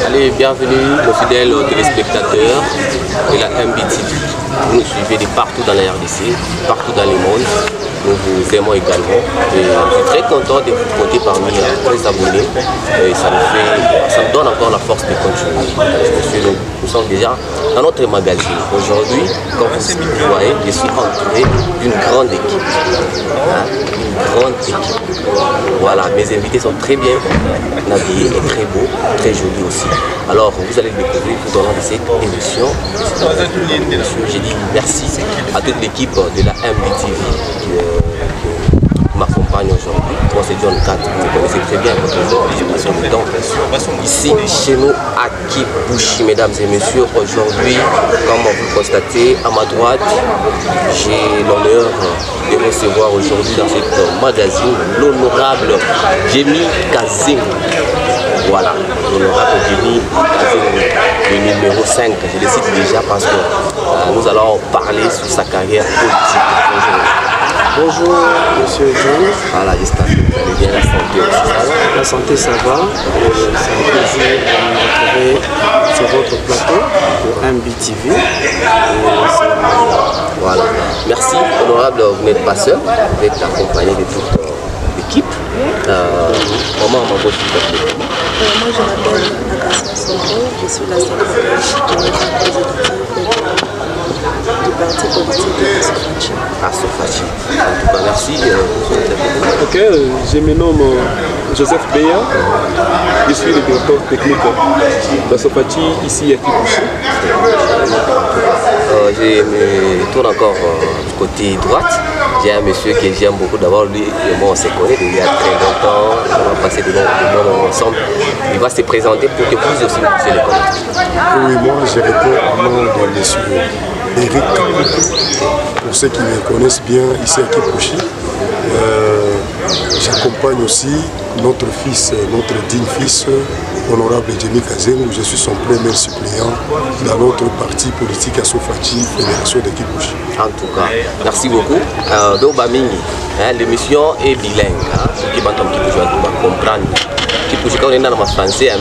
Allez, bienvenue nos fidèles téléspectateurs de la MBTV. Vous nous suivez de partout dans la RDC, partout dans le monde. Nous vous aimons également. Et je suis très content de vous compter parmi les abonnés. Et ça nous donne encore la force de continuer. Monsieur, nous sommes déjà dans notre magazine. Aujourd'hui, comme vous voyez, je suis entouré d'une grande équipe. Une grande équipe. Voilà, mes invités sont très bien habillés et très beaux, très jolis aussi. Alors, vous allez le découvrir tout au long de cette émission. Je dis merci à toute l'équipe de la MBTV qui m'accompagne aujourd'hui. Moi, c'est John 4, vous connaissez très bien votre aujourd'hui. J'ai passé du temps ici, chez nous, à Kipouchi, mesdames et messieurs. Aujourd'hui, comme vous le constatez, à ma droite, j'ai l'honneur de recevoir aujourd'hui dans cette magazine l'honorable Jimmy Kazim. Voilà, l'honorable Jimmy Kazim, le numéro 5. Je le cite déjà parce que nous allons parler sur sa carrière politique. Bonjour, monsieur John. Voilà, j'espère que vous allez bien, la santé aussi, ça va? La santé, ça va. C'est un plaisir de me retrouver sur votre plateau de MBTV. Voilà. Merci, honorable, vous n'êtes pas seul, vous êtes accompagné de toute l'équipe. Comment on m'embauche tout à fait? Moi, je m'appelle Agassi Soro, je suis la secrétaire du parti politique de Sofachi. À Sofachi. En tout cas, merci. Ok, je me nomme Joseph Beya. Je suis le directeur technique de Sofachi ici à Kipouchi. Je me tourne encore du côté droite. J'ai un monsieur que j'aime beaucoup. D'abord, lui et moi, on se connaît il y a très longtemps. On a passé de longs moments ensemble. Il va se présenter pour que vous aussi puissiez le connaître. Oui, moi, je réponds au nom de monsieur Eric. Pour ceux qui me connaissent bien ici à Kipouchi, j'accompagne aussi notre fils, notre digne fils, honorable Jimmy Kazim. Je suis son premier suppléant dans notre parti politique à Sofachi, Fédération de Kipouchi. En tout cas, merci beaucoup. Donc, l'émission est bilingue. Ce qui va comprendre. Kipouchi, quand on est dans le français,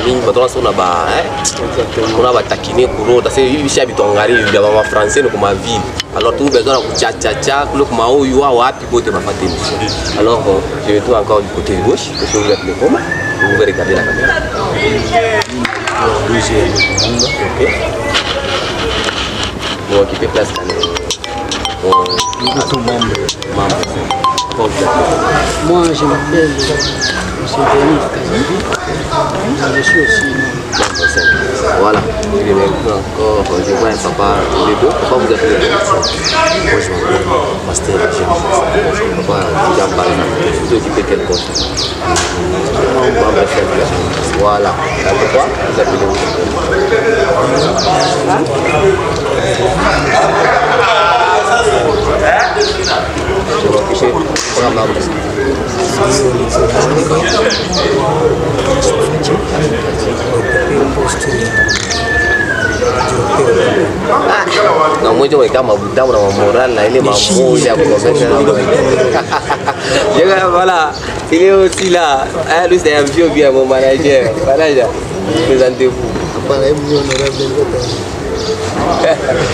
on a taquiné pour l'autre. C'est une chose qui est en français, comme ma ville. Alors, tout besoin de tcha-tcha-tcha, alors, je me trouve encore du côté gauche. Est-ce que vous êtes le comment? Vous pouvez regarder la caméra. Ok. Vous occupez place quand même. Moi, je m'appelle M. Denis Kazimbi. Je suis aussi voilà, il est encore, je vois un papa, les deux, pourquoi vous êtes les deux? Moi je m'appelle Master Jimmy. Pourquoi déjà par exemple, vous occupez quel poste? Voilà, pourquoi vous appelez vous? Je vais afficher pour la marque. Non, moi je vais faire ma bouteille, ma morale, il est ma moule, voilà, il est aussi là. Lui c'est un vieux bien mon manager. Manager, présentez-vous.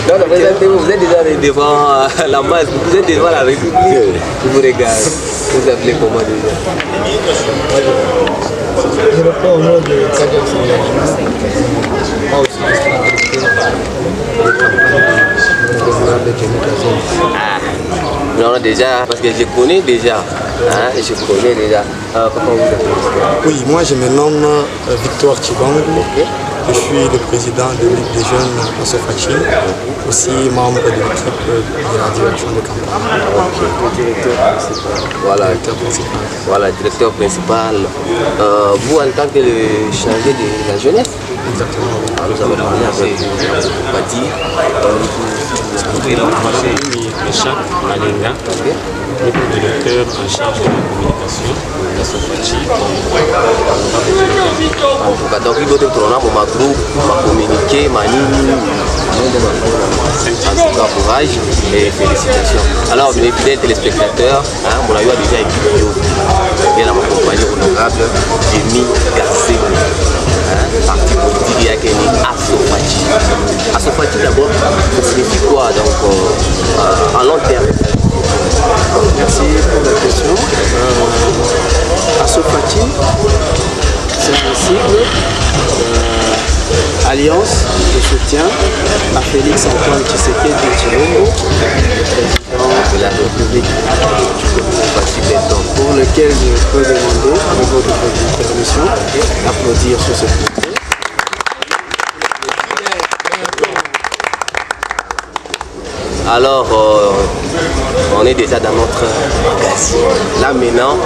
Non, présentez-vous, vous êtes déjà devant la masse, vous êtes devant la République. Je vous regarde. Vous appelez comment déjà? Je réponds au nom de Kadia Sangani. Moi aussi, non, déjà, parce que je connais déjà. Comment vous appelez? Oui, moi je me nomme Victor Chibang. Je suis le président de l'Union des jeunes à Sofachi, aussi membre de l'équipe de la direction de campagne. Directeur principal. Voilà, directeur principal. Voilà, directeur principal. Vous, en tant que le chargé de la jeunesse? Exactement. Nous avons parlé avec Badi. Richard Malenga, le directeur en charge de la communication de Sofachi. En tout cas, donc il doit être mon groupe, ma communiquer, ma ligne. En tout cas, courage et félicitations. Alors, mes fidèles téléspectateurs, mon avis a déjà écrit bien à ma compagnie honorable, Jimmy Kazim, parti triple alliance de soutien à Félix Antoine Tshisekedi Tshilombo, président de la République pour lequel je peux demander, avec votre permission, d'applaudir sur ce projet. Alors, on est déjà dans notre magazine. Là maintenant,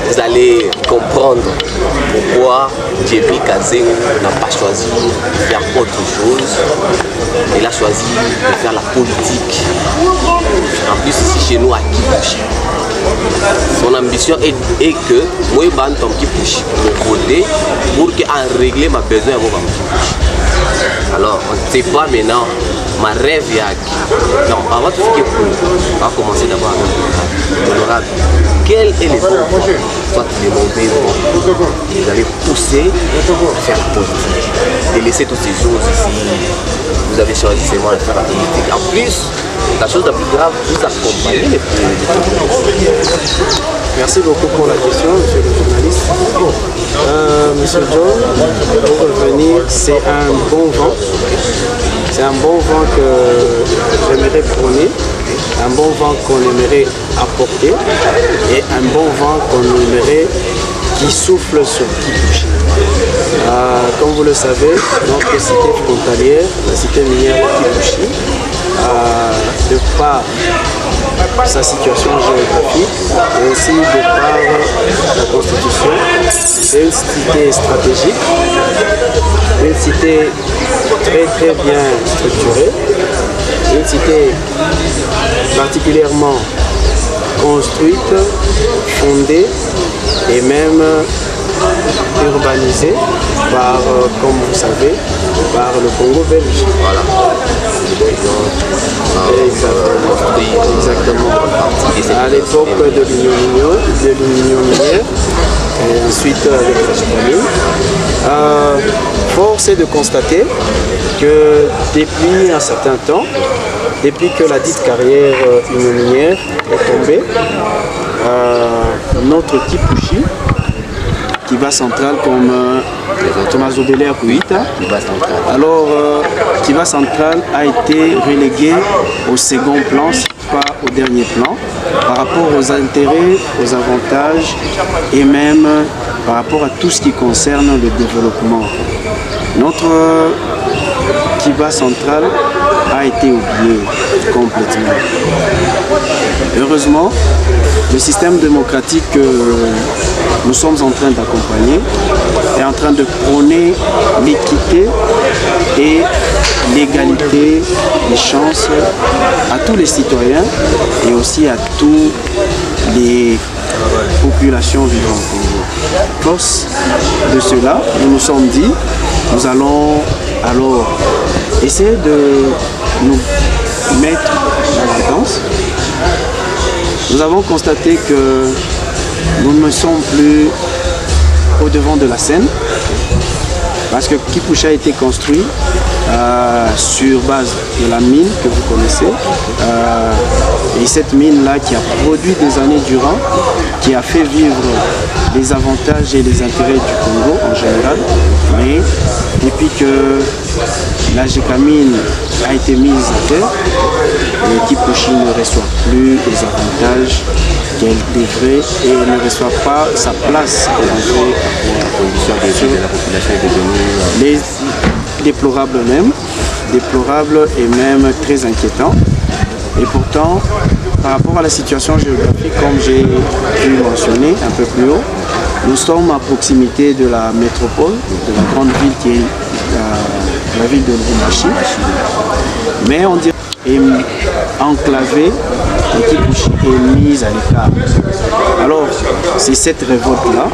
vous allez comprendre pourquoi Djemmy Kazengu n'a pas choisi de faire autre chose. Il a choisi de faire la politique. En plus, ici chez nous à Kipushi. Son ambition est que moi, je vais Kipushi pour voter pour régler mes besoins à Kipushi. Alors, on ne sait pas maintenant, ma rêve est à qui. Non, avant de faire on va commencer d'abord avec l'honorable. Quel est le bon vent, soit les mauvais vents, vous allez pousser à faire la politique et laisser toutes ces choses ici. Vous avez choisi seulement de faire la politique. En plus, la chose la plus grave, vous accompagnez les Merci beaucoup pour la question, monsieur le journaliste. Monsieur John, pour revenir, c'est un bon vent. C'est un bon vent que j'aimerais prôner, un bon vent qu'on aimerait apporter et un bon vent qu'on aimerait qui souffle sur Kipushi. Comme vous le savez, notre cité frontalière, la cité minière de Kipushi, de par sa situation géographique et aussi de par la constitution, c'est une cité stratégique, une cité très bien structurée, une cité particulièrement construite, fondée et même urbanisée par, comme vous savez, par le Congo belge. Voilà. Exactement. À l'époque de l'Union minière et ensuite de l'Espagne. Force est de constater que depuis un certain temps, depuis que la dite carrière minière est tombée, notre Kipushi, Kiva Central comme Thomas Obélé Kouita. Alors, Kiva Central a été relégué au second plan, pas au dernier plan, par rapport aux intérêts, aux avantages et même par rapport à tout ce qui concerne le développement. Notre Kiva Central a été oublié complètement. Heureusement, le système démocratique que nous sommes en train d'accompagner est en train de prôner l'équité et l'égalité des chances à tous les citoyens et aussi à toutes les populations vivant au Congo. Force de cela, nous nous sommes dit, nous allons alors essayer de nous mettre dans la danse. Nous avons constaté que nous ne sommes plus au devant de la scène parce que Kipushi a été construit sur base de la mine que vous connaissez et cette mine-là qui a produit des années durant, qui a fait vivre les avantages et les intérêts du Congo en général, mais depuis que la Gécamine a été mise à terre, Kipushi ne reçoit plus les avantages qu'elle devrait et ne reçoit pas sa place qu'elle devrait. La condition de vie de la population est devenue déplorable et même très inquiétant. Et pourtant, par rapport à la situation géographique, comme j'ai pu mentionner un peu plus haut, nous sommes à proximité de la métropole, de la grande ville qui est la ville de Lubumbashi. Mais on dirait est enclavée et Kipushi est mise à l'écart. Alors, c'est cette révolte-là,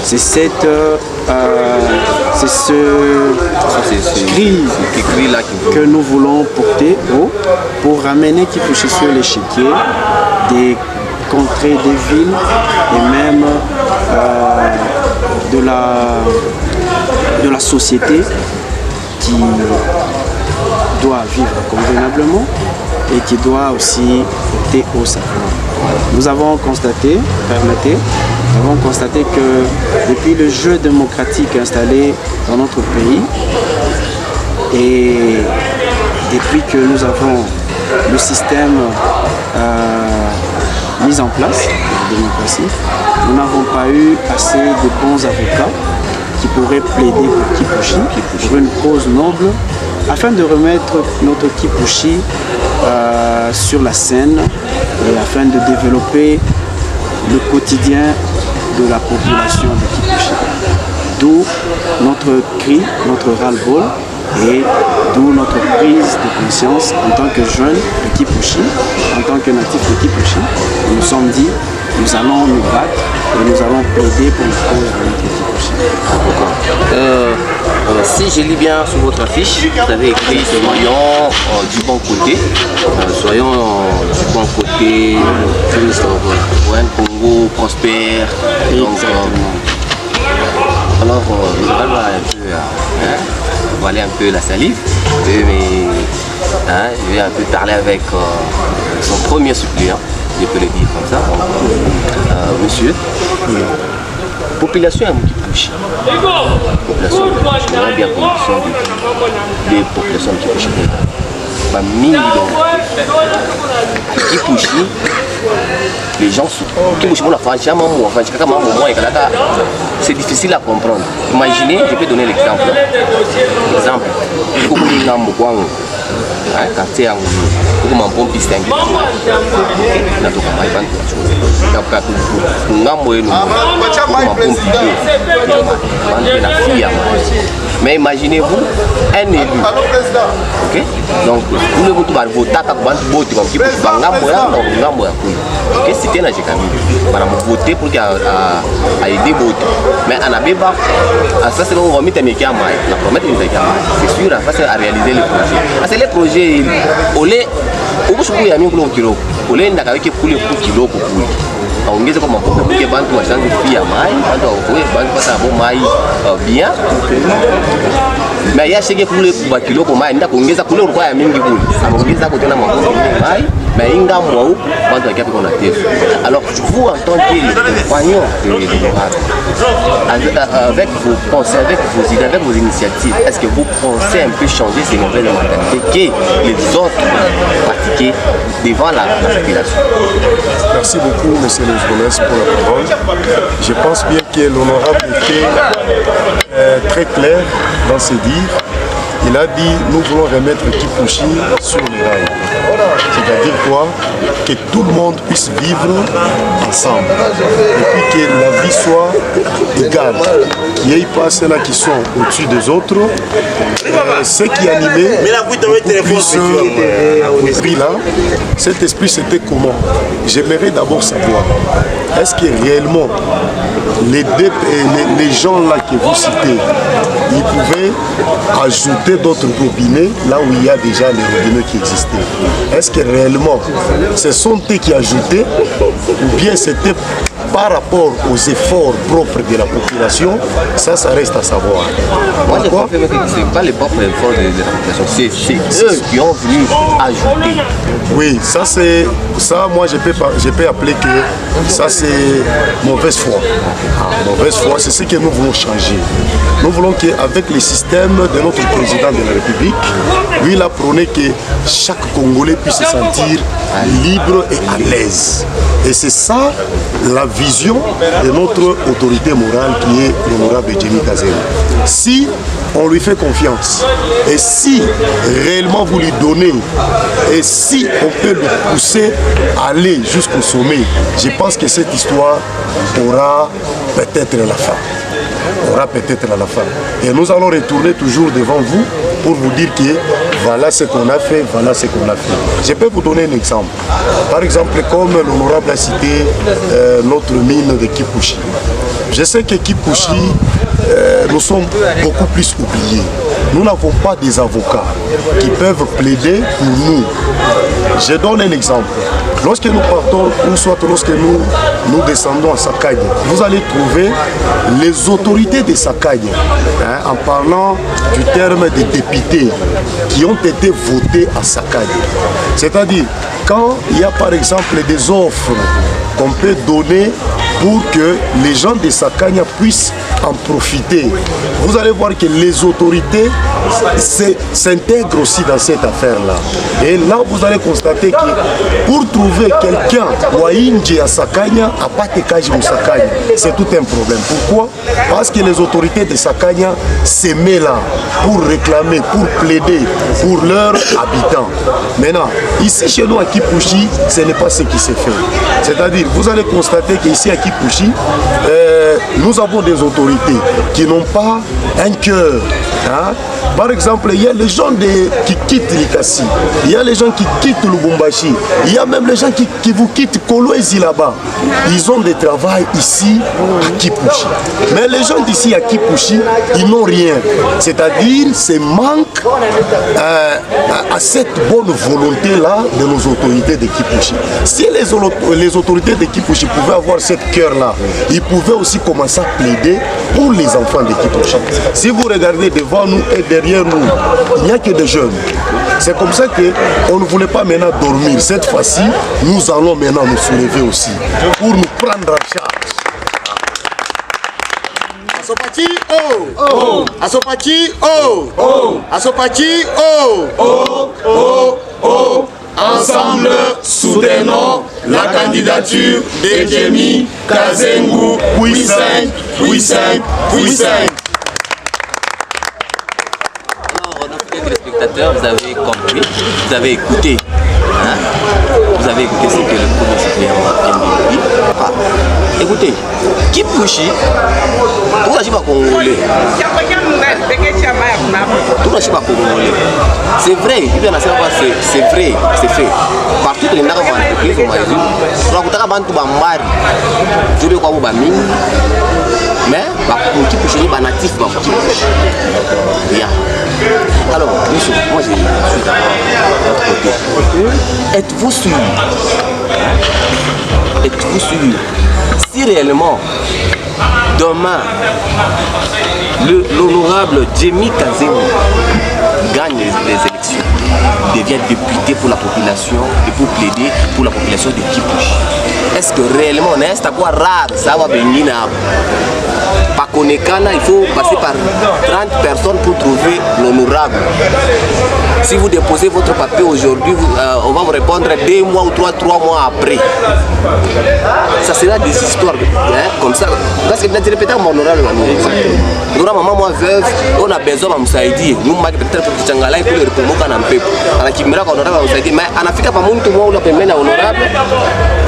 c'est ce cri que nous voulons porter haut pour ramener Kipushi sur l'échiquier des contrées, des villes et même de la société qui doit vivre convenablement et qui doit aussi porter haut sa voix. Nous avons constaté, permettez, nous avons constaté que depuis le jeu démocratique installé dans notre pays et depuis que nous avons le système mis en place, la démocratie, nous n'avons pas eu assez de bons avocats qui pourraient plaider pour Kipushi, pour une cause noble, afin de remettre notre Kipushi sur la scène et afin de développer le quotidien de la population de Kipushi. D'où notre cri, notre ras-le-bol et d'où notre prise de conscience en tant que jeunes de Kipushi, en tant que natifs de Kipushi. Nous nous sommes dit, nous allons nous battre et nous allons plaider pour une cause de notre Kipushi. Si je lis bien sur votre affiche, vous avez écrit soyons du bon côté. Soyons du bon côté pour un Congo prospère. Donc, alors, nous allons voiler un peu la salive. Mais, je vais un peu parler avec son premier suppléant, je peux le dire comme ça. Donc, monsieur, population à Kipushi. Population on a bien condition des populations de Kipushi. Kipushi, les gens Kipushi, c'est difficile à comprendre. Imaginez, je peux donner l'exemple. Exemple, quartier yangu huko mampompi stangi natoka maibantu ngambo yenu mampompi na fia. Mais imaginez-vous un élu, ok? Donc vous ne voulez pas voter à bantu bote comme qui peut ngambo ya ngambo ya kuyi. Ok, c'était na jikami. Para voter pour a aider bote. Mais anabeba ça c'est on va mettre mes kiama la promettre une kiama. C'est sûr face à réaliser les projets. Parce que les projets olé ubushukuru ya mingi kiloko. Olé ndakaweke kule kiloko kule. Aongeze kwa mapopo kwa bantu washanze pia mai, bantu wakoe bantu pata bo mai bien. Mais ya shege kule kwa kiloko mai nda kuongeza kule ulikuwa ya mingi kule. Aongeza kwa tena mapopo mai, mais inga mwau bantu wakiapi kwa tefu. Alors vous en tant que compagnon avec vos pensées, avec vos idées, avec vos initiatives, est-ce que vous pensez un peu changer ces nouvelles mentalités que les autres pratiquent devant la population? Merci beaucoup, monsieur le journaliste, pour la parole. Je pense bien que l'honorable était très clair dans ses dires. Il a dit, nous voulons remettre Kipushi sur les rails. C'est-à-dire quoi? Que tout le monde puisse vivre ensemble. Et puis que la vie soit égale. Il n'y ait pas ceux-là qui sont au-dessus des autres. Ceux qui animaient puissent esprit là. Cet esprit, c'était comment? J'aimerais d'abord savoir, est-ce que réellement les gens là que vous citez, ils pouvaient ajouter d'autres robinets là où il y a déjà les robinets qui existaient? Est-ce que réellement ce sont eux qui ajoutaient ou bien c'était par rapport aux efforts propres de la population? Ça reste à savoir. Moi je crois que ce n'est pas les propres efforts de la population, c'est eux qui ont voulu ajouter. Oui, ça moi je peux appeler que ça c'est mauvaise foi. Mauvaise foi, c'est ce que nous voulons changer. Nous voulons qu'avec le système de notre président de la République, lui il a prôné que chaque Congolais puisse se sentir libre et à l'aise. Et c'est ça la vision de notre autorité morale qui est l'honorable Jimmy Kazembe. Si on lui fait confiance et si réellement vous lui donnez et si on peut le pousser à aller jusqu'au sommet, je pense que cette histoire aura peut-être la fin. Et nous allons retourner toujours devant vous pour vous dire que voilà ce qu'on a fait, voilà ce qu'on a fait. Je peux vous donner un exemple. Par exemple, comme l'honorable a cité notre mine de Kipushi. Je sais que Kipushi, nous sommes beaucoup plus oubliés. Nous n'avons pas des avocats qui peuvent plaider pour nous. Je donne un exemple. Lorsque nous partons, ou soit lorsque nous descendons à Sakagne, vous allez trouver les autorités de Sakagne, en parlant du terme des députés qui ont été votés à Sakagne. C'est-à-dire, quand il y a par exemple des offres qu'on peut donner pour que les gens de Sakanya puissent en profiter. Vous allez voir que les autorités s'intègrent aussi dans cette affaire-là. Et là, vous allez constater que pour trouver quelqu'un Wainji à Sakanya, à Patekaji ou Sakanya, c'est tout un problème. Pourquoi? Parce que les autorités de Sakanya se mettent là pour réclamer, pour plaider pour leurs habitants. Maintenant, ici chez nous à Kipushi, ce n'est pas ce qui s'est fait. C'est-à-dire, vous allez constater qu'ici à Kipushi, nous avons des autorités qui n'ont pas un cœur. Hein? Par exemple, il y a les gens qui quittent Likasi, il y a les gens qui quittent Lubumbashi, il y a même les gens qui vous quittent Kolwezi là-bas. Ils ont des travails ici à Kipushi. Mais les gens d'ici à Kipushi, ils n'ont rien. C'est-à-dire, c'est manque à cette bonne volonté-là de nos autorités de Kipushi. Si les autorités de Kipushi pouvaient avoir cette cœur-là, ils pouvaient aussi commencer à plaider pour les enfants de Kipushi. Si vous regardez devant nous et derrière nous, il n'y a que des jeunes. C'est comme ça qu'on ne voulait pas maintenant dormir. Cette fois-ci, nous allons maintenant nous soulever aussi pour nous prendre en charge. Asopati, oh! Oh! Asopati, oh! Oh! Asopati, oh! Oh! Oh! Oh! Ensemble, soudainement, la candidature de Jemmy Kazengu, puis 5, puis 5, puis 5. Téléspectateurs, vous avez compris, vous avez écouté. Hein? Vous avez écouté ce que le premier suppléant vient de dire. Ah, écoutez, Kipushi, tout le monde congolais. Tout le monde congolais. C'est vrai, c'est vrai, c'est fait. Partout les gens qui ont mais Kipushi est natif. Alors, moi je suis de votre côté. Êtes-vous sûr? Êtes-vous sûr? Si réellement, demain, l'honorable Jemmy Kazengu gagne les élections, devient député pour la population et pour plaider pour la population de Kipushi, est-ce que réellement on est à quoi rare ça va venir? Pas il faut passer par 30 personnes pour trouver l'honorable. Si vous déposez votre papier aujourd'hui, on va vous répondre 2 mois ou 3 mois après. Ça sera des histoires hein, comme ça. Parce que je répète mon honorable. Maman, moi veuve, on a besoin de Moussaïdi. Nous, peut-être pour Tchangala, il faut le répondre quand on peut. On a qui me honorable Moussaïdi. Mais en Afrique, pas monde tout le monde peut mettre honorable.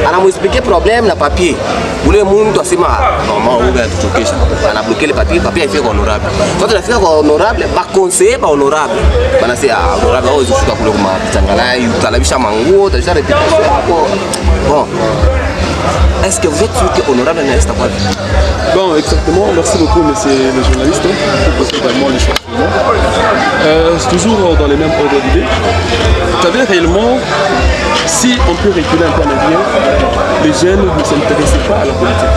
On a m'expliqué le problème, le papier. Vous le monde doit se marrer. Normalement, on va choquer ça. On a bloqué le papier est fait honorable. Quand on a fait honorable, pas conseiller, pas honorable. On a fait honorable, on a fait bon. Est-ce que vous êtes sûr que honorable n'est pas? Bon, exactement. Merci beaucoup, monsieur le journaliste, pour poser vraiment les choses. C'est toujours dans les mêmes ordres d'idées. Vous savez, réellement, si on peut reculer un peu en arrière, les jeunes ne s'intéressent pas à la politique.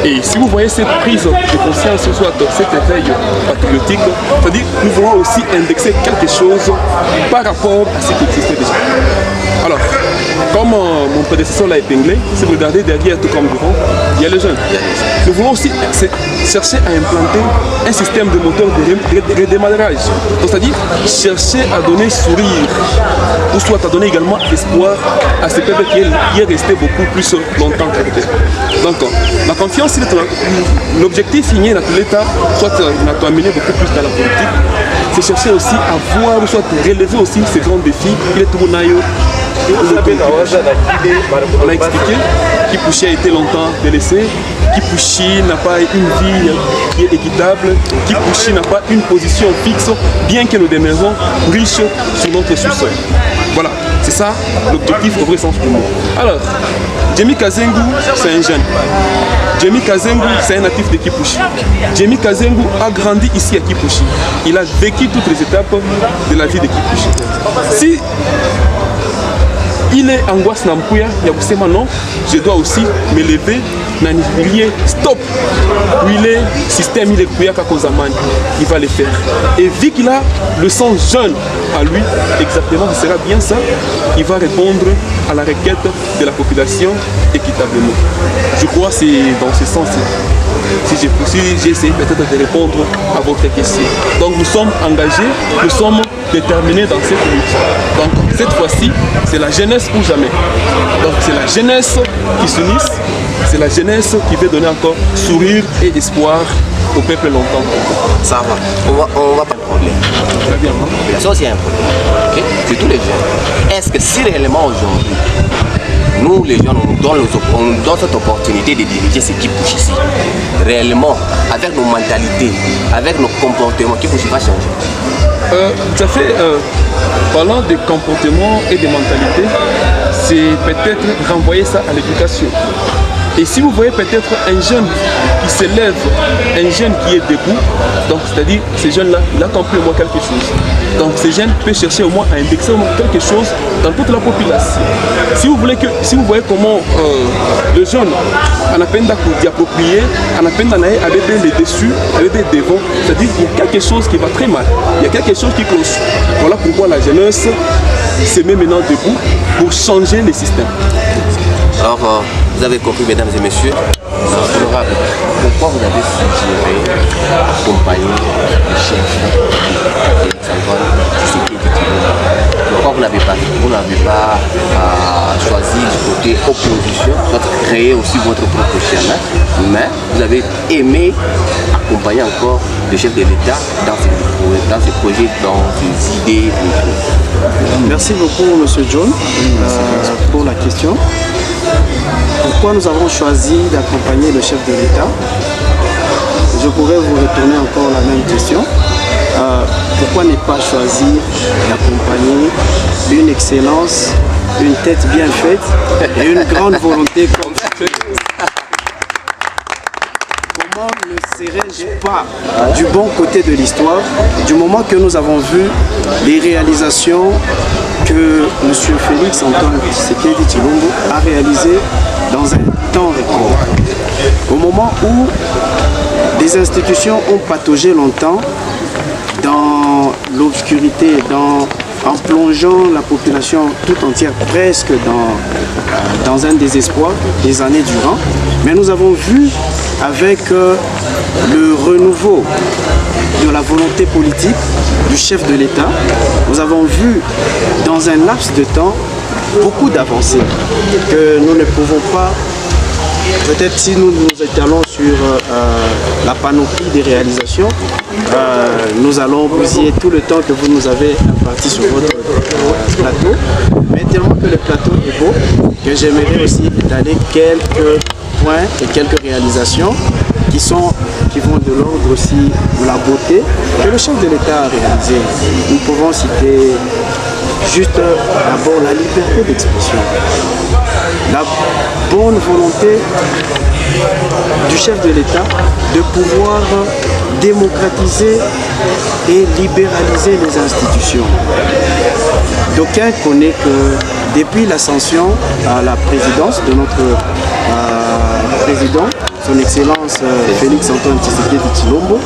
Et si vous voyez cette prise de conscience, soit cet éveil patriotique, c'est-à-dire que nous voulons aussi indexer quelque chose par rapport à ce qui existait déjà. Alors, comme mon prédécesseur l'a épinglé, si vous regardez derrière tout comme devant, il y a les jeunes. Nous voulons aussi chercher à implanter un système de moteur de redémarrage. C'est-à-dire chercher à donner sourire, ou soit à donner également espoir à ces peuples qui est resté beaucoup plus longtemps que donc, la confiance, l'objectif signé dans l'État, soit à amener beaucoup plus dans la politique, c'est chercher aussi à voir, ou soit à relever aussi ces grands défis. Il est tout naïf. On a expliqué Kipushi a été longtemps délaissé, Kipushi n'a pas une vie qui est équitable, Kipushi n'a pas une position fixe, bien que nous demeurons riches sur notre sous-sol. Voilà, c'est ça l'objectif au vrai sens pour nous. Alors, Jemmy Kazengu, c'est un jeune. Jemmy Kazengu, c'est un natif de Kipushi. Jemmy Kazengu a grandi ici à Kipushi. Il a vécu toutes les étapes de la vie de Kipushi. Si il est angoisse Nampuya, il y a aussi non, je dois aussi me lever, n'anifier, stop. Oui, le système, il est Kouya Kakozaman, il va le faire. Et vu qu'il a le sang jeune à lui, exactement, ce sera bien ça, il va répondre à la requête de la population équitablement. Je crois que c'est dans ce sens. Si j'ai essayé peut-être de répondre à votre question. Donc nous sommes engagés, nous sommes déterminés dans cette lutte. Donc cette fois-ci, c'est la jeunesse ou jamais. Donc c'est la jeunesse qui s'unisse, c'est la jeunesse qui veut donner encore sourire et espoir au peuple longtemps. Ça va, on va pas de problème. Très bien. La population aussi a un problème. Okay? C'est tous les jeunes. Est-ce que si réellement aujourd'hui, nous les jeunes, on nous donne cette opportunité de diriger ce qui bouge ici, réellement, avec nos mentalités, avec nos comportements, qui bouge va changer? Ça fait, parlant de comportements et de mentalités, c'est peut-être renvoyer ça à l'éducation. Et si vous voyez peut-être un jeune qui se lève, un jeune qui est debout, donc c'est-à-dire ce jeune-là, il a compris au moins quelque chose. Donc ce jeune peut chercher au moins à indexer au moins quelque chose dans toute la population. Si vous voyez comment le jeune, on a peine d'y approprier, on a peine d'en aller avec les dessus, avec les devants, c'est-à-dire qu'il y a quelque chose qui va très mal, il y a quelque chose qui cloche. Voilà pourquoi la jeunesse se met maintenant debout pour changer le système. Alors, vous avez compris, mesdames et messieurs, honorable, pourquoi vous avez suggéré d'accompagner le chef pourquoi vous n'avez pas choisi du côté opposition, soit créer aussi votre propre chemin, mais vous avez aimé accompagner encore le chef de l'État dans ses projets, dans ses idées. Merci beaucoup, M. John, pour la question. Pourquoi nous avons choisi d'accompagner le chef de l'État? Je pourrais vous retourner encore la même question. Pourquoi ne pas choisir d'accompagner une excellence, une tête bien faite et une grande volonté comme ça? Comment ne serais-je pas du bon côté de l'histoire du moment que nous avons vu les réalisations que M. Félix Antoine Tshisekedi Tshilombo a réalisées dans un temps record. Au moment où des institutions ont pataugé longtemps dans l'obscurité, en plongeant la population tout entière presque dans un désespoir des années durant. Mais nous avons vu avec le renouveau de la volonté politique du chef de l'État, nous avons vu dans un laps de temps beaucoup d'avancées que nous ne pouvons pas. Peut-être si nous nous étalons sur la panoplie des réalisations, nous allons bousiller tout le temps que vous nous avez imparti sur votre plateau. Mais tellement que le plateau est beau, que j'aimerais aussi étaler quelques points et quelques réalisations qui vont de l'ordre aussi de la beauté que le chef de l'État a réalisé. Nous pouvons citer juste d'abord la liberté d'expression. La bonne volonté du chef de l'État de pouvoir démocratiser et libéraliser les institutions. D'aucuns connaissent que depuis l'ascension à la présidence de notre président, son Excellence Félix Antoine Tshisekedi Tshilombo,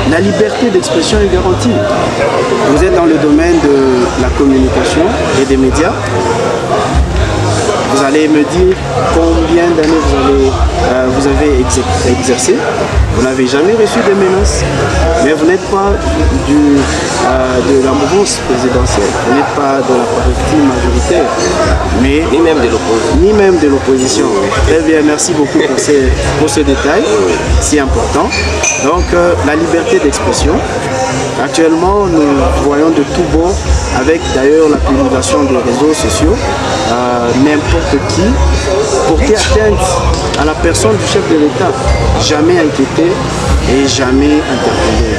la liberté d'expression est garantie. Vous êtes dans le domaine de la communication et des médias. Vous allez me dire combien d'années vous avez exercé. Vous n'avez jamais reçu de menaces, mais vous n'êtes pas de la mouvance présidentielle, vous n'êtes pas de la partie majoritaire, mais ni même de l'opposition. Très bien, merci beaucoup pour ce détail si important. Donc la liberté d'expression. Actuellement, nous voyons de tous bords, avec d'ailleurs la publication des réseaux sociaux, n'importe qui porter atteinte à la personne du chef de l'État, jamais inquiété et jamais interpellé.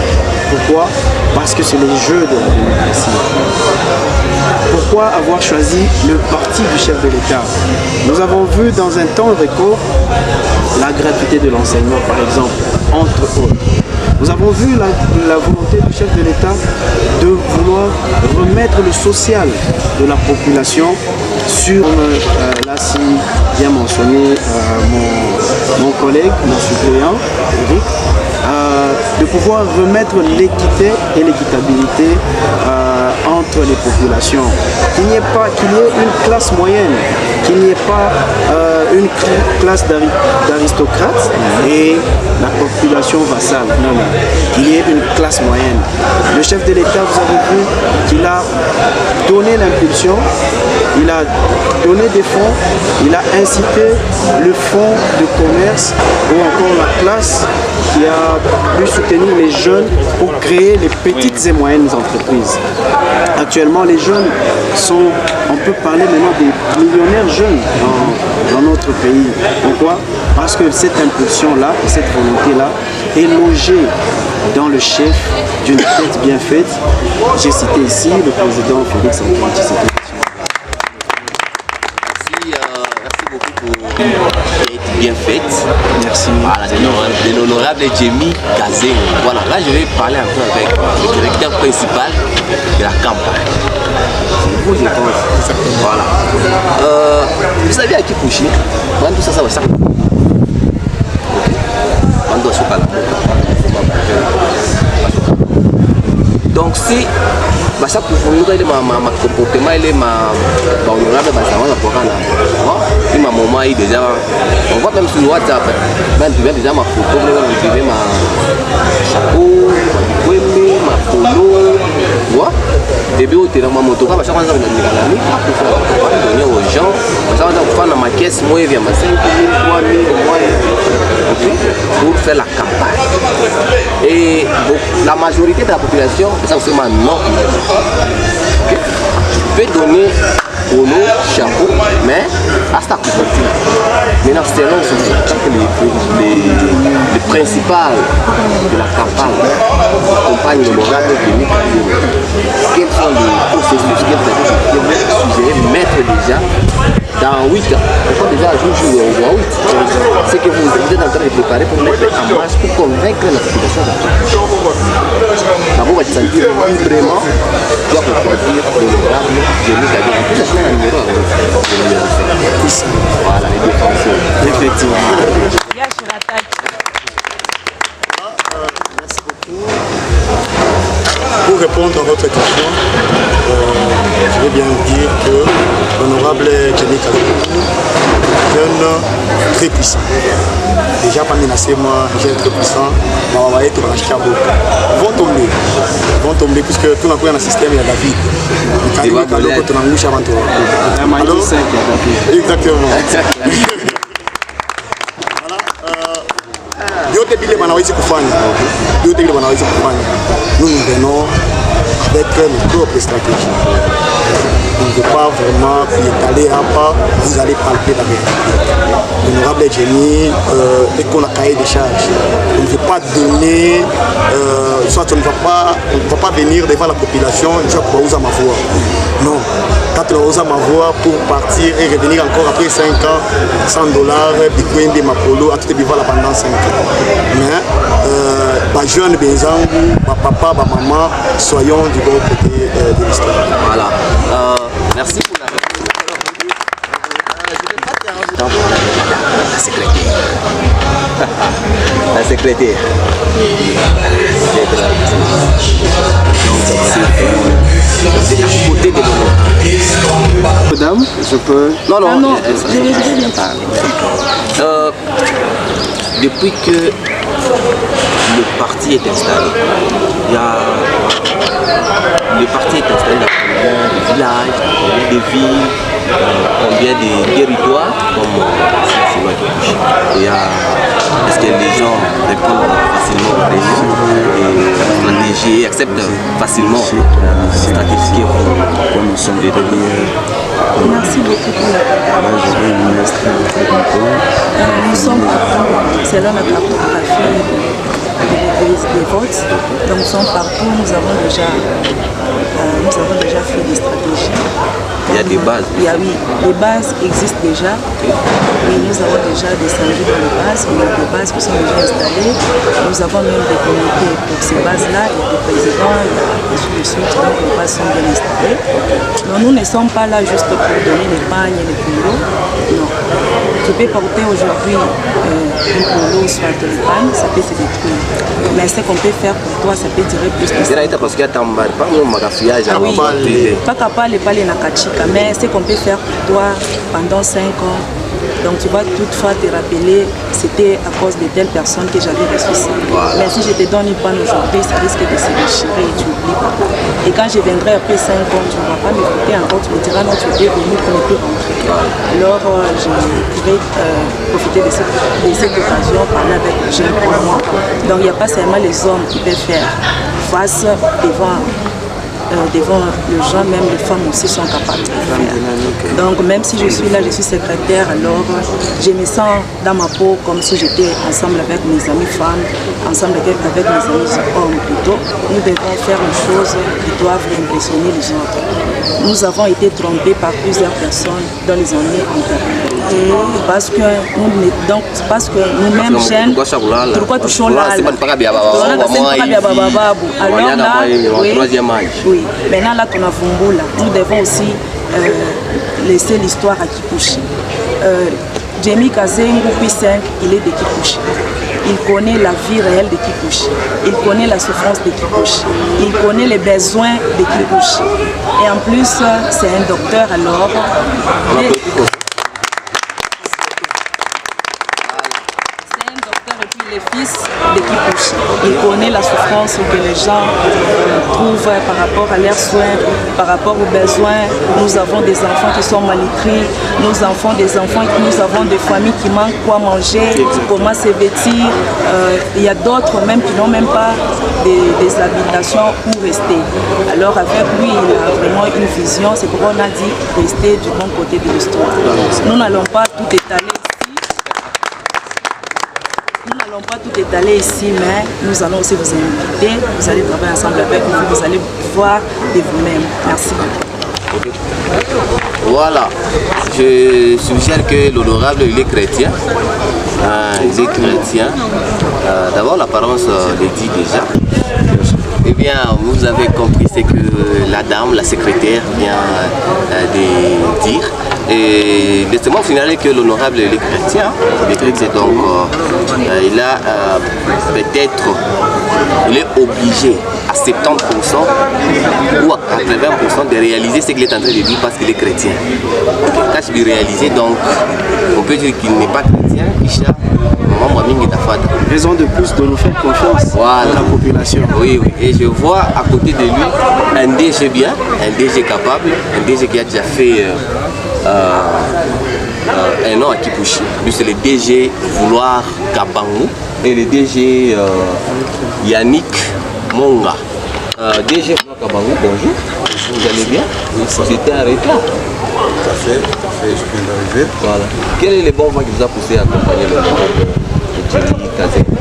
Pourquoi? Parce que c'est le jeu de la démocratie. Pourquoi avoir choisi le parti du chef de l'État? Nous avons vu dans un temps record la gratuité de l'enseignement, par exemple, entre autres. Nous avons vu la volonté du chef de l'État de vouloir remettre le social de la population sur, là si bien mentionné mon collègue, mon suppléant, Eric, de pouvoir remettre l'équité et l'équitabilité entre les populations. Qu'il y ait une classe moyenne, qu'il n'y ait pas une classe d'aristocrates et la population vassale. Non, non. Qu'il y ait une classe moyenne. Le chef de l'État, vous avez vu qu'il a donné l'impulsion, il a donné des fonds, il a incité le fonds de commerce ou encore la classe qui a pu soutenir les jeunes pour créer les petites et moyennes entreprises. Actuellement, les jeunes sont, on peut parler maintenant des millionnaires jeunes dans notre pays. Pourquoi? Parce que cette impulsion-là, cette volonté-là est logée dans le chef d'une tête bien faite. J'ai cité ici le président Félix Antoine Tshisekedi. Merci beaucoup pour être bien faite. Merci. Voilà, de l'honorable Jemmy Kazeng. Voilà, là je vais parler un peu avec le directeur principal de la campagne. C'est vous, je pense. Voilà. Vous savez à qui coucher? Quand tout ça, ça va ça. Donc si ça kufunguka ile ma comportement ile ma honorable basawana pokana il m'a moment il déjà on voit même sur WhatsApp même tu vois déjà ma photo là ma chapeau ma polo vois début au terrain ma moto quand ça kwanza ndikala ni pour donner aux gens ça va faire ma caisse moi vient ma 5 000 3 000 pour faire la campagne et la majorité de la population ça c'est maintenant okay. Je peux donner au nom chapeau mais à cette activité maintenant c'est les principales de la campagne accompagnent l'honorable de quels sont les processus qu'elle va suggérer mettre déjà dans 8 ans. On peut déjà jouer au 8. C'est que vous êtes en train de préparer pour mettre en marche pour convaincre la population d'accueillir. D'abord, on va se sentir vraiment doit produire l'honorable Jemmy Kazeng. En plus, la chaîne a un numéro à vous. Voilà, les défenseurs. Effectivement. Merci beaucoup. Pour répondre à votre question, je vais bien dire que l'honorable Jemmy Kazeng est jeune très puissant. Déjà parmi les jeune très puissant, on va être dans le vont tomber puisque tout le monde dans le système il y a David. Exactement. Nous venons avec nos propres stratégies. On ne veut pas vraiment étaler à pas, vous allez palper la vérité. L'honorable Jemmy est qu'on a cahier des charges. On ne veut pas donner, soit on ne va pas venir devant la population, je vais pouvoir user ma voix. Non, quand on user ma voix pour partir et revenir encore après 5 ans, $100, Bitcoin, ma polo, à tout le monde pendant 5 ans. Mais, jeunes, papa, maman, soyons du bon côté de l'histoire. Voilà. Merci pour la secrétaire. La secrétaire. C'est à côté de l'honneur. Madame, je peux... Non. Depuis que le parti est installé, le parti est installé dans combien de villages, combien de villes, combien de territoires, comme est-ce que les gens répondent facilement aux régions et stratégies et acceptent facilement la stratégie comme nous sommes des derniers. Merci beaucoup pour la parole. Nous sommes partout, c'est là notre rapport à faire des votes. Donc nous sommes partout, nous avons déjà fait des stratégies Il y a des bases. Oui, les bases existent déjà. Oui, nous avons déjà descendu dans les bases. Il y a des bases qui sont déjà installées. Nous avons même des comités pour ces bases-là. Il y a des présidents, il y a des suites, donc les bases sont bien installées. Donc nous ne sommes pas là juste pour donner les pagnes et les poulots. Non. Tu peux porter aujourd'hui un poulot, soit les pagnes, ça peut se détruire. Mais ce qu'on peut faire pour toi, ça peut durer plus que ça. Parce qu'il y a un oui, pas capable de parler na kachika, mais ce qu'on peut faire pour toi pendant 5 ans. Donc tu vas toutefois te rappeler, c'était à cause de telle personne que j'avais reçu ça. Voilà. Mais si je te donne une panne aujourd'hui, ça risque de se déchirer et tu oublies pas. Et quand je viendrai après 5 ans, tu ne vas pas m'écouter encore, tu me diras non, tu es venu pour ne plus rentrer. Alors je pourrais profiter de cette occasion, parler avec les jeunes pour moi. Donc il n'y a pas seulement les hommes qui peuvent faire face devant les gens, même les femmes aussi sont capables de faire. Donc même si je suis là, je suis secrétaire, alors je me sens dans ma peau comme si j'étais ensemble avec mes amis femmes, ensemble avec mes amis hommes plutôt. Nous devons faire les choses qui doivent impressionner les autres. Nous avons été trompés par plusieurs personnes dans les années antérieures. Parce que nous-mêmes jeunes, pourquoi touchons là? Alors là, oui. Maintenant là qu'on a Vumbula, nous devons aussi laisser l'histoire à Kipushi. Jamie Kazengu P5, il est de Kipushi. Il connaît la vie réelle de Kipushi. Il connaît la souffrance de Kipushi. Il connaît les besoins de Kipushi. Et en plus, c'est un docteur alors. Le fils de Kipushi. Il connaît la souffrance que les gens trouvent par rapport à leurs soins, par rapport aux besoins. Nous avons des enfants qui sont malnutris, nous avons des familles qui manquent quoi manger, comment se vêtir. Il y a d'autres même qui n'ont même pas des habitations où rester. Alors avec lui, il a vraiment une vision. C'est pourquoi on a dit rester du bon côté de l'histoire. Nous n'allons pas tout étaler. Nous n'allons pas tout étaler ici, mais nous allons aussi vous inviter. Vous allez travailler ensemble avec nous, vous allez voir de vous-même. Merci. Voilà, je suggère que l'honorable il est chrétien. Il est chrétien. D'abord l'apparence le dit déjà. Eh bien, vous avez compris ce que la dame, la secrétaire vient de dire. Et laissez-moi signaler que l'honorable est chrétien. Donc, il a peut-être, il est obligé à 70% ou à 80% de réaliser ce qu'il est en train de dire parce qu'il est chrétien. Quand je dis réaliser, donc, on peut dire qu'il n'est pas chrétien, Isha. Raison de plus de nous faire confiance à la population. Oui, oui. Et je vois à côté de lui un DG bien, un DG capable, un DG qui a déjà fait un an à Kipushi. Lui, c'est le DG Vouloir Kabangu et le DG Yannick Monga. DG Vouloir Kabangu, bonjour. Vous allez bien? Vous étiez en retard. Tout à fait, je viens d'arriver. Voilà. Quel est le bon vent qui vous a poussé à accompagner le Jamie Kazengu?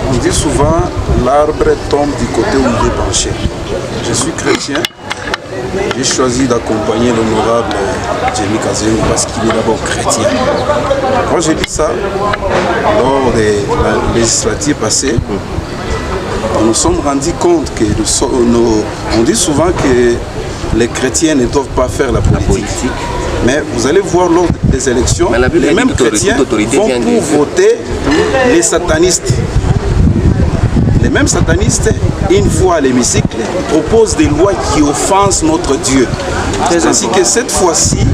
On dit souvent l'arbre tombe du côté où il est penché. Je suis chrétien. J'ai choisi d'accompagner l'honorable Jamie Kazengu parce qu'il est d'abord chrétien. Quand j'ai dit ça, lors de la législature passée, nous nous sommes rendus compte que on dit souvent que les chrétiens ne doivent pas faire la politique. Mais vous allez voir lors des élections, les mêmes chrétiens vont pour voter les satanistes. Les mêmes satanistes, une fois à l'hémicycle, proposent des lois qui offensent notre Dieu. C'est ainsi que cette fois-ci,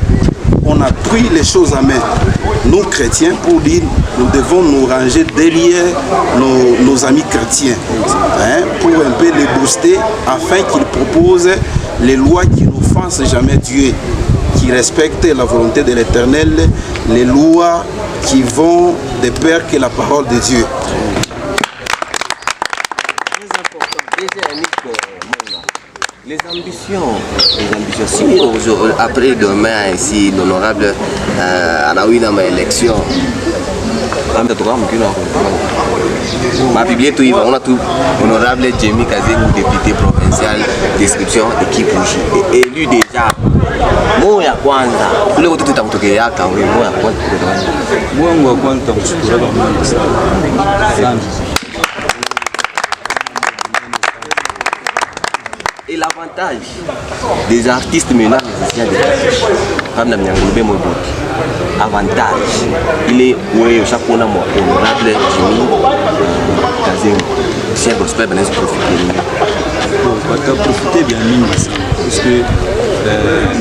on a pris les choses à main. Nous, chrétiens, pour dire nous devons nous ranger derrière nos amis chrétiens, pour un peu les booster afin qu'ils proposent les lois qui n'offensent jamais Dieu, qui respectent la volonté de l'Éternel, les lois qui vont de pair que la parole de Dieu. Les ambitions, si après demain ici l'honorable a eu dans ma élection, Ma Bible, on a tout honorable Jamie Kazengu, député provincial, description équipe rouge, élu déjà. Moi ya kwanza, ule wote tutamtokea yaka wewe, moi ya kwanza. Moi ya kwanza mshukuru sana. Et l'avantage des artistes maintenant, les musiciens comme dans mon avantage, il est oui, chaque fois honorable Jimmy Kazengu, si un gospel ben on va profiter bien parce que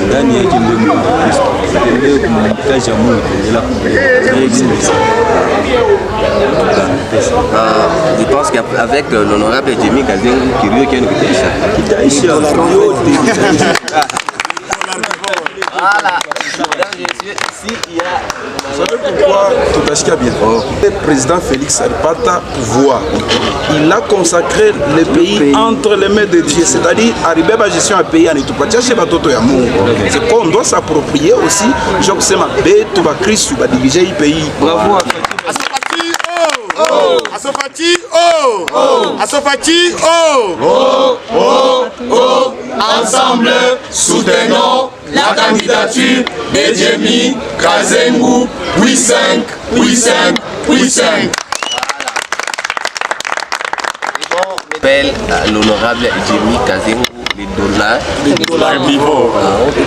ndani yake ndio ndio kumhitaji Mungu je pense qu'avec l'honorable Jimmy Kazengu qui lui qui est voilà. Vous savez pourquoi Toutachika bien le président Félix Alpata pouvoir. Il a consacré le pays entre les mains de Dieu, c'est-à-dire arriver à la gestion à pays en Etopatia chez Batoto ya Mungu. C'est qu'on doit s'approprier aussi. Je sais ma bête ou ma Christ ou diriger le pays. Bravo. Asofati, oh! Asofati, oh! Oh! Oh! Oh! Ensemble, soutenons la candidature de Jimmy Kazengu, puis 5, puis 5, puis 5. Je m'appelle l'honorable Jimmy Kazengu, les dollars vivants.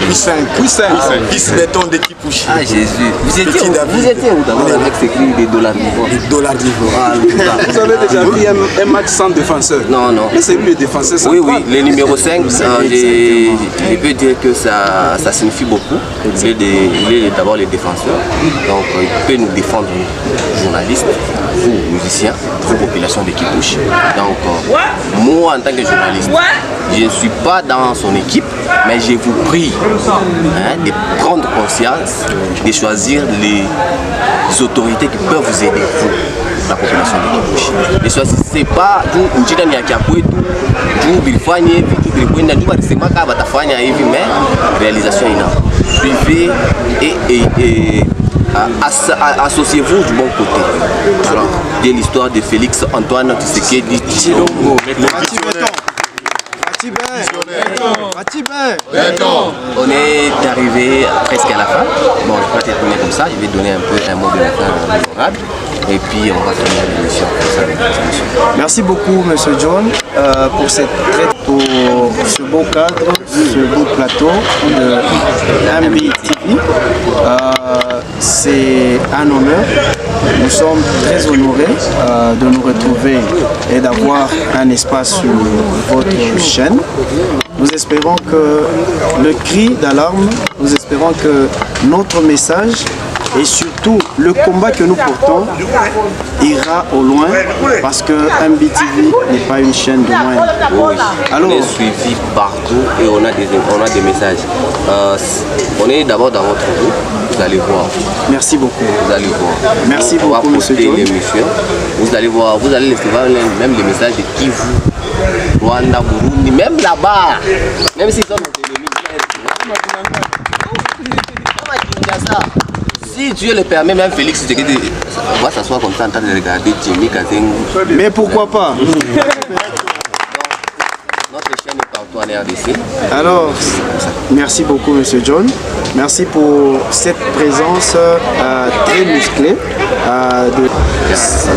Puis 5, puis 5. 10 bétons d'équipe Pouchi. Ah Jésus, vous étiez où d'abord avec ces cris des dollars vivants? Les dollars vivants. Vous avez déjà vu un match sans défenseur? Non, non. Mais c'est lui le défenseur. Oui, oui, le numéro 5, je peux dire que ça signifie beaucoup. Il est d'abord le défenseur. Donc il peut nous défendre, journalistes, vous musiciens, vous population d'équipe Pouchi. Donc moi en tant que journaliste, je ne suis pas dans son équipe, mais je vous prie de prendre conscience, de choisir les autorités qui peuvent vous aider pour la population de Kibushi. Ne choisissez pas tout njira ni ya kwetu, juu bilifanye vitu vilikwenda juu balisema kama batafanya hivi, mais réalisation ina. Suivez et associez-vous du bon côté. Alors, de l'histoire de Félix Antoine Tshisekedi Tshilombo. On est arrivé presque à la fin. Bon, je ne vais pas terminer comme ça. Je vais donner un peu un mot de la fin honorable. Et puis on va finir l'émission. Merci beaucoup, Monsieur John, pour cette traite, pour ce beau cadre, ce beau plateau de MBTV. C'est un honneur. Nous sommes très honorés de nous retrouver et d'avoir un espace sur votre chaîne. Nous espérons que le cri d'alarme, nous espérons que notre message et surtout le combat que nous portons ira au loin parce que MBTV n'est pas une chaîne de moins. Oui. Alors, on est suivi partout et on a des messages. On est d'abord dans votre groupe, vous allez voir. Merci beaucoup. Vous allez voir. Merci beaucoup, monsieur John. Vous allez voir, vous allez recevoir même les messages de Kivu, Rwanda, Burundi, même là-bas. Même s'ils sont nos ennemis. Si Dieu le permet, même Félix va s'asseoir comme ça en train de regarder Jimmy Kazengu. Mais pourquoi pas? Notre chaîne est partout en RDC. Alors, merci beaucoup, Monsieur John. Merci pour cette présence très musclée. De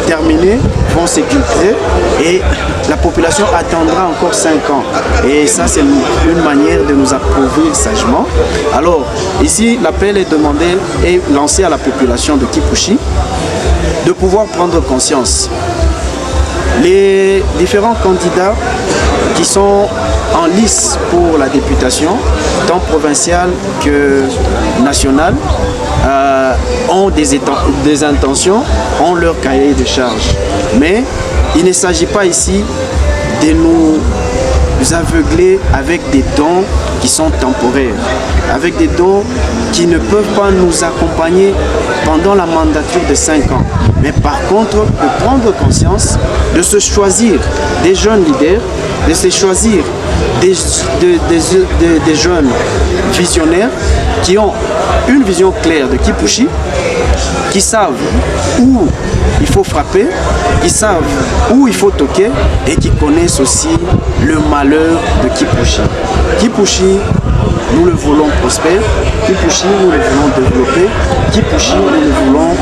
terminer, vont s'équilibrer et la population attendra encore 5 ans. Et ça, c'est une manière de nous approuvrir sagement. Alors, ici, l'appel est demandé et lancé à la population de Kipushi de pouvoir prendre conscience. Les différents candidats qui sont en lice pour la députation, tant provinciale que nationale, ont des intentions, ont leur cahier de charge. Mais il ne s'agit pas ici de nous aveugler avec des dons qui sont temporaires, avec des dons qui ne peuvent pas nous accompagner pendant la mandature de 5 ans. Mais par contre, de prendre conscience, de se choisir des jeunes leaders, de se choisir des jeunes visionnaires qui ont une vision claire de Kipushi, qui savent où il faut frapper, qui savent où il faut toquer et qui connaissent aussi le malheur de Kipushi. Kipushi, nous le voulons prospère. Kipushi, nous le voulons développer. Kipushi, nous le voulons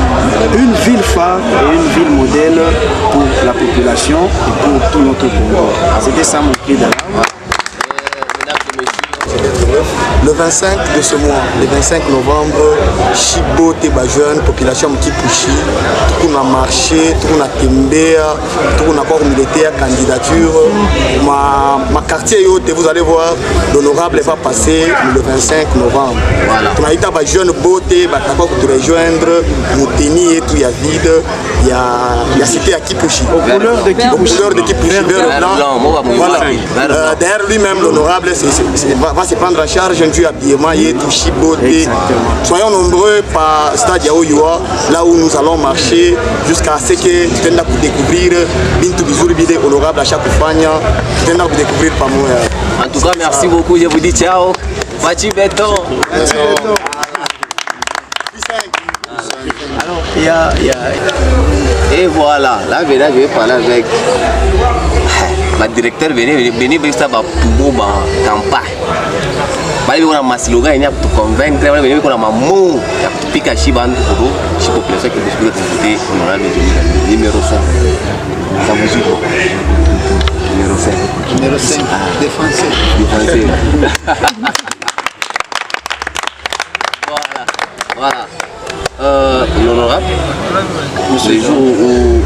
une ville phare et une ville modèle pour la population et pour tout notre Congo. C'était ça mon cri d'alarme. Le 25 de ce mois, le 25 novembre, Chibo Teba jeune, population Kipushi, tout on a marché, tout on a tembea, tout on a encore militaire candidature. Ma quartier, vous allez voir, l'honorable va passer le 25 novembre. On a été à jeune beauté, d'accord pour te rejoindre, nous tenir et tout, il y a vide, il y a cité à Kipushi. Aux couleurs de Kipushi. Aux couleurs de Kipushi, vert blanc. Voilà. Derrière lui-même, l'honorable va se prendre en charge du habillement et tout chiboté. Soyons nombreux par Stade Yaoyoa, là où nous allons marcher jusqu'à ce que tu aies pour découvrir Bintou Bizouri Bide honorable à chaque fois. Tu aies pour découvrir par moi. En tout cas, merci beaucoup. Je vous dis ciao. Fachi Béton. Alors, il y a... Et voilà, là, je vais parler avec ma directeur. Venez ça va pour campagne. Bali on a ma slogan il y a pour convaincre, bali on a ma mot pour piquer chiban pour la population qui veut de voter honorable numéro 5. Ça vous dit quoi? Numéro 5. Numéro 5, défenseur. Voilà. L'honorable, ce jour où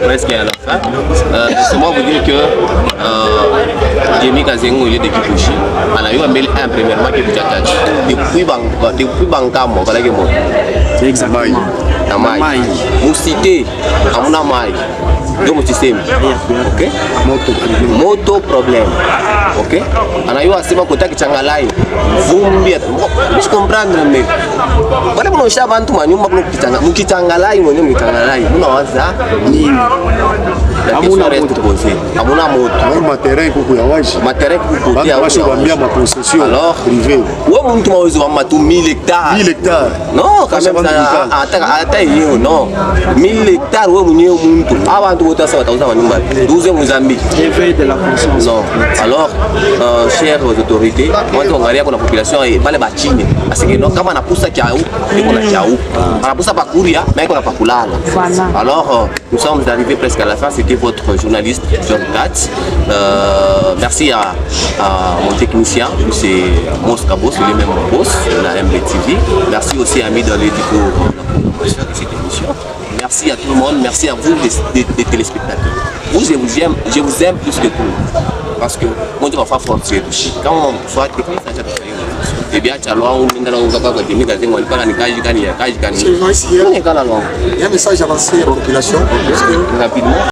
presque à la fin, laissez-moi vous dire que Jimmy Kazengo il est de Kipushi. On a eu un mail premièrement qui est attaché. Depuis Bankamo, voilà que moi. Exactement. Amai. Moussité, Amuna Mai. Donc mon système. Ok. Moto problème. Ok. On a eu un système côté qui Changalai. Vumbi. Je comprends mais. Voilà mon chat bantu manyumba pour kitanga. Mukitangalaï mon nom kitangalaï. Unawaza nini? Amuna moto. Matériel pour matériel pour alors privé. Où mon tour aux matu 1000 hectares. 1000 hectares. Non, quand même ça. Attends, non. 1000 hectares où mon muntu. Avant tout ça va t'avoir une balle. 12 Mozambique. Éveil de la conscience. Non. Alors, chères autorités, moi je regarde pour la population et pas les bâtiments. Parce que non, quand on a poussé ça qui a où, on a qui a où. On a poussé pas courir, mais on a pas coulé. Alors, nous sommes arrivés presque à la fin. C'était votre journaliste John Katz. Merci à mon technicien, c'est Mos Kabos, il est même mon boss de la MBTV. Merci aussi à Midoledi pour la promotion de cette émission. Merci à tout le monde, merci à vous les téléspectateurs. Vous, je vous aime plus que tout. Parce que moi, je vais faire force. Quand on soit technique, ça va et bien, tu as l'eau, on a un message avancé à la population. Rapidement.